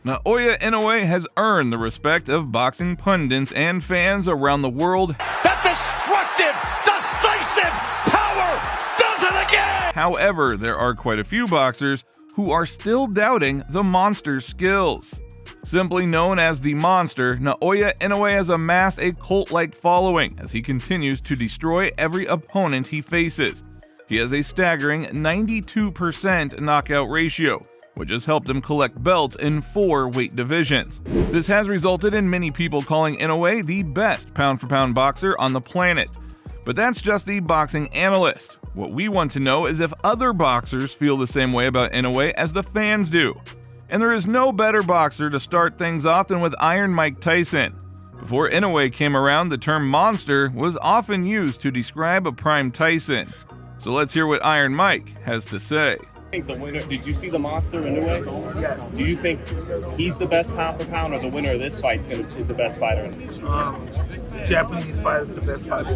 Naoya Inoue has earned the respect of boxing pundits and fans around the world. That destructive, decisive power does it again! However, there are quite a few boxers who are still doubting the monster's skills. Simply known as the Monster, Naoya Inoue has amassed a cult-like following as he continues to destroy every opponent he faces. He has a staggering 92% knockout ratio, which has helped him collect belts in 4 weight divisions. This has resulted in many people calling Inoue the best pound-for-pound boxer on the planet. But that's just the boxing analyst. What we want to know is if other boxers feel the same way about Inoue as the fans do. And there is no better boxer to start things off than with Iron Mike Tyson. Before Inoue came around, the term monster was often used to describe a prime Tyson. So let's hear what Iron Mike has to say. The winner, did you see the Monster Inoue? Yeah. Do you think he's the best pound for pound, or the winner of this fight is the best fighter? Japanese fighter is the best fighter.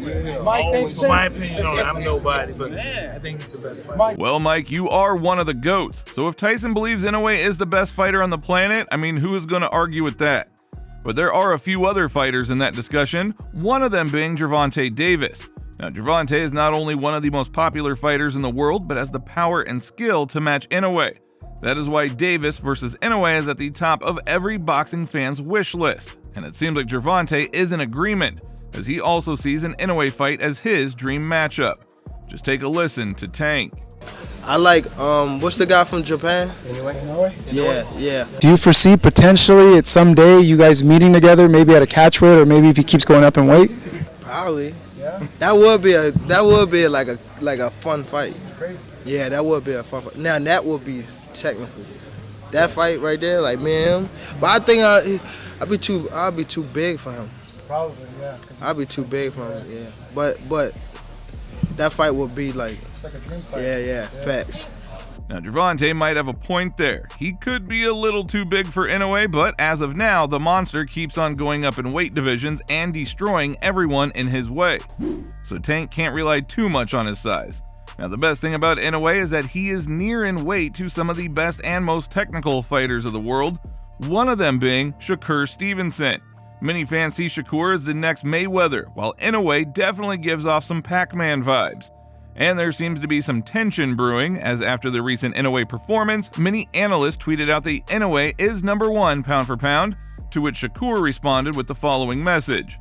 In my opinion, I'm nobody, but I think he's the best fighter. Well, Mike, you are one of the GOATs. So if Tyson believes Inoue is the best fighter on the planet, I mean, who is going to argue with that? But there are a few other fighters in that discussion, one of them being Gervonta Davis. Now, Gervonta is not only one of the most popular fighters in the world, but has the power and skill to match Inoue. That is why Davis versus Inoue is at the top of every boxing fan's wish list. And it seems like Gervonta is in agreement, as he also sees an Inoue fight as his dream matchup. Just take a listen to Tank. I like, what's the guy from Japan? Inoue? Yeah. Do you foresee potentially at some day you guys meeting together, maybe at a catch weight, or maybe if he keeps going up in weight? Probably. Yeah. That would be like a fun fight. Crazy. Yeah, that would be a fun fight. Now that would be technical. That fight right there, like me and him. But I think I'll be too big for him. Probably, yeah. I'll be too big for him. Yeah. But that fight would be like. It's like a dream fight. Yeah. Facts. Now, Gervonta might have a point there. He could be a little too big for Inoue, but as of now, the monster keeps on going up in weight divisions and destroying everyone in his way. So Tank can't rely too much on his size. Now, the best thing about Inoue is that he is near in weight to some of the best and most technical fighters of the world, one of them being Shakur Stevenson. Many fans see Shakur as the next Mayweather, while Inoue definitely gives off some Pac-Man vibes. And there seems to be some tension brewing, as after the recent Inoue performance, many analysts tweeted out that Inoue is #1 pound for pound, to which Shakur responded with the following message: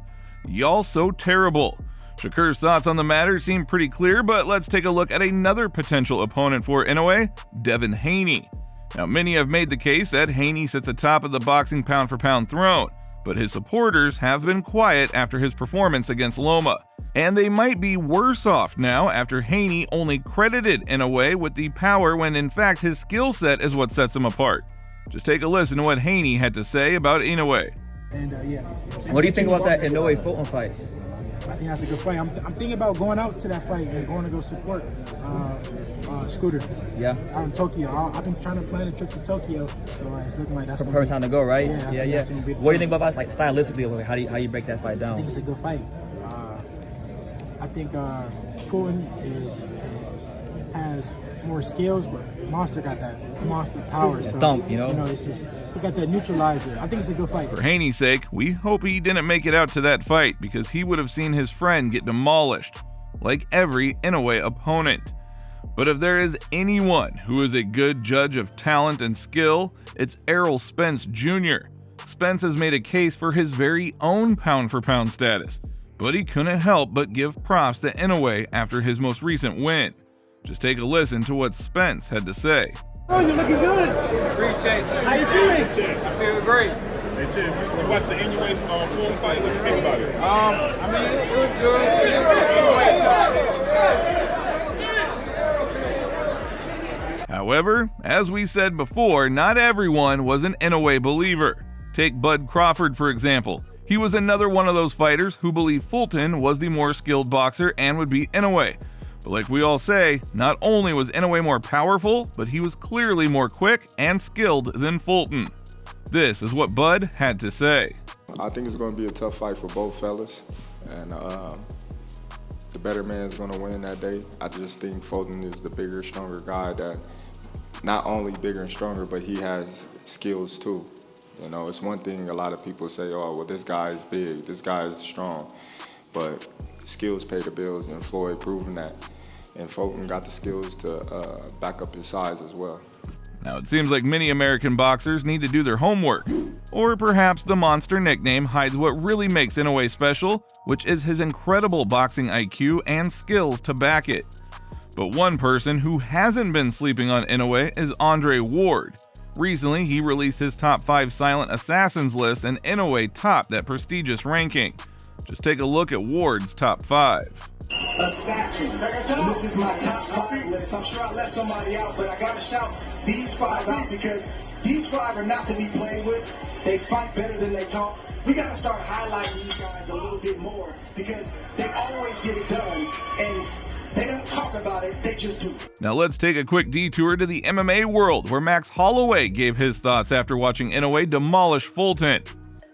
"Y'all so terrible." Shakur's thoughts on the matter seem pretty clear, but let's take a look at another potential opponent for Inoue, Devin Haney. Now, many have made the case that Haney sits atop of the boxing pound for pound throne, but his supporters have been quiet after his performance against Loma. And they might be worse off now after Haney only credited Inoue with the power when in fact his skill set is what sets him apart. Just take a listen to what Haney had to say about Inoue. What do you think about that Inoue Fulton fight? I think that's a good fight. I'm thinking about going out to that fight and going to go support Scooter. Yeah. Out in Tokyo. I've been trying to plan a trip to Tokyo, so it's looking like that's the perfect time to go, right? Yeah. What do you think about like stylistically? How do you break that fight down? I think it's a good fight. I think Fulton has more skills, but Monster got that monster power. So, thump, he got that neutralizer. I think it's a good fight. For Haney's sake, we hope he didn't make it out to that fight because he would have seen his friend get demolished, like every Inoue opponent. But if there is anyone who is a good judge of talent and skill, it's Errol Spence Jr. Spence has made a case for his very own pound-for-pound status, but he couldn't help but give props to Inoue after his most recent win. Just take a listen to what Spence had to say. Oh, you're looking good. Appreciate it. How you feeling? I feel great. Hey, Jim, you watched the Inoue Fulton fight. What do you think about it? I mean, it was good. However, as we said before, not everyone was an Inoue believer. Take Bud Crawford, for example. He was another one of those fighters who believed Fulton was the more skilled boxer and would beat Inoue. But like we all say, not only was Inoue more powerful, but he was clearly more quick and skilled than Fulton. This is what Bud had to say. I think it's going to be a tough fight for both fellas, and the better man's going to win that day. I just think Fulton is the bigger, stronger guy that not only bigger and stronger, but he has skills too. You know, it's one thing a lot of people say, oh, well, this guy is big, this guy is strong, but skills pay the bills, and Floyd proven that. And Fulton got the skills to back up his size as well. Now, it seems like many American boxers need to do their homework. Or perhaps the Monster nickname hides what really makes Inoue special, which is his incredible boxing IQ and skills to back it. But one person who hasn't been sleeping on Inoue is Andre Ward. Recently, he released his top 5 silent assassins list, and Inoue topped that prestigious ranking. Just take a look at Ward's top 5. Assassin. This is my top 5 list. I'm sure I left somebody out, but I gotta shout these 5 out because these 5 are not to be played with. They fight better than they talk. We gotta start highlighting these guys a little bit more because they always get it done, and they don't talk about it, they just do. Now let's take a quick detour to the MMA world, where Max Holloway gave his thoughts after watching Inoue demolish Fulton.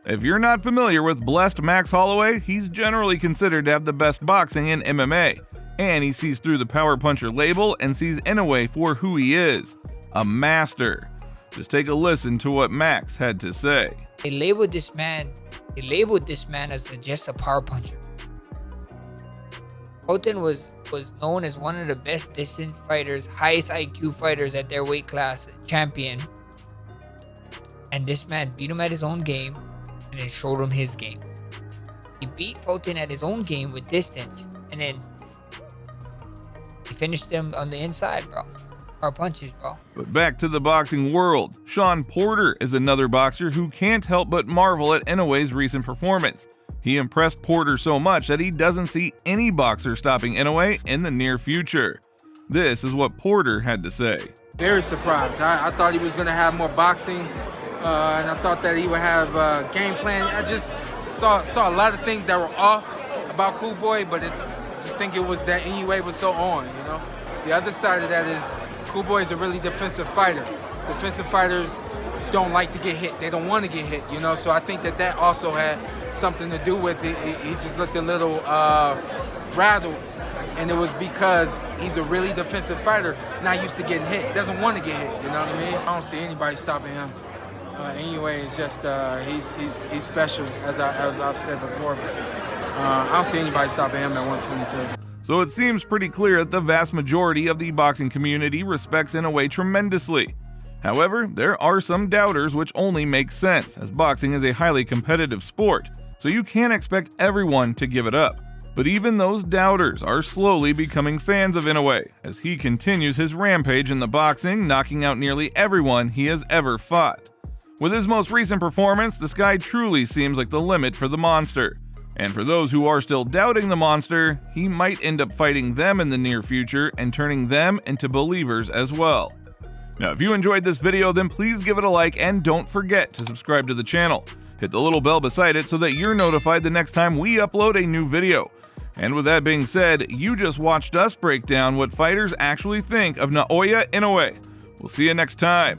If you're not familiar with blessed Max Holloway, he's generally considered to have the best boxing in MMA, and he sees through the power puncher label and sees Inoue for who he is, a master. Just take a listen to what Max had to say. They labeled this man as just a power puncher. Fulton was known as one of the best distance fighters, highest IQ fighters at their weight class, champion. And this man beat him at his own game and then showed him his game. He beat Fulton at his own game with distance, and then he finished him on the inside, bro. Power punches, bro. But back to the boxing world. Sean Porter is another boxer who can't help but marvel at Inoue's recent performance. He impressed Porter so much that he doesn't see any boxer stopping Inoue in the near future. This is what Porter had to say. Very surprised. I thought he was going to have more boxing, and I thought that he would have a game plan. I just saw a lot of things that were off about Cool Boy, but just think it was that Inoue was so on, you know. The other side of that is Cool Boy is a really defensive fighter. Defensive fighters don't like to get hit. They don't want to get hit, you know. So I think that also had something to do with it. He just looked a little rattled, and it was because he's a really defensive fighter, not used to getting hit. He doesn't want to get hit, you know what I mean? I don't see anybody stopping him. Inoue is just he's special, as I've said before. But I don't see anybody stopping him at 122. So it seems pretty clear that the vast majority of the boxing community respects Inoue tremendously. However, there are some doubters, which only makes sense, as boxing is a highly competitive sport, so you can't expect everyone to give it up. But even those doubters are slowly becoming fans of Inoue, as he continues his rampage in the boxing, knocking out nearly everyone he has ever fought. With his most recent performance, the sky truly seems like the limit for the monster. And for those who are still doubting the monster, he might end up fighting them in the near future and turning them into believers as well. Now, if you enjoyed this video, then please give it a like and don't forget to subscribe to the channel. Hit the little bell beside it so that you're notified the next time we upload a new video. And with that being said, you just watched us break down what fighters actually think of Naoya Inoue. We'll see you next time.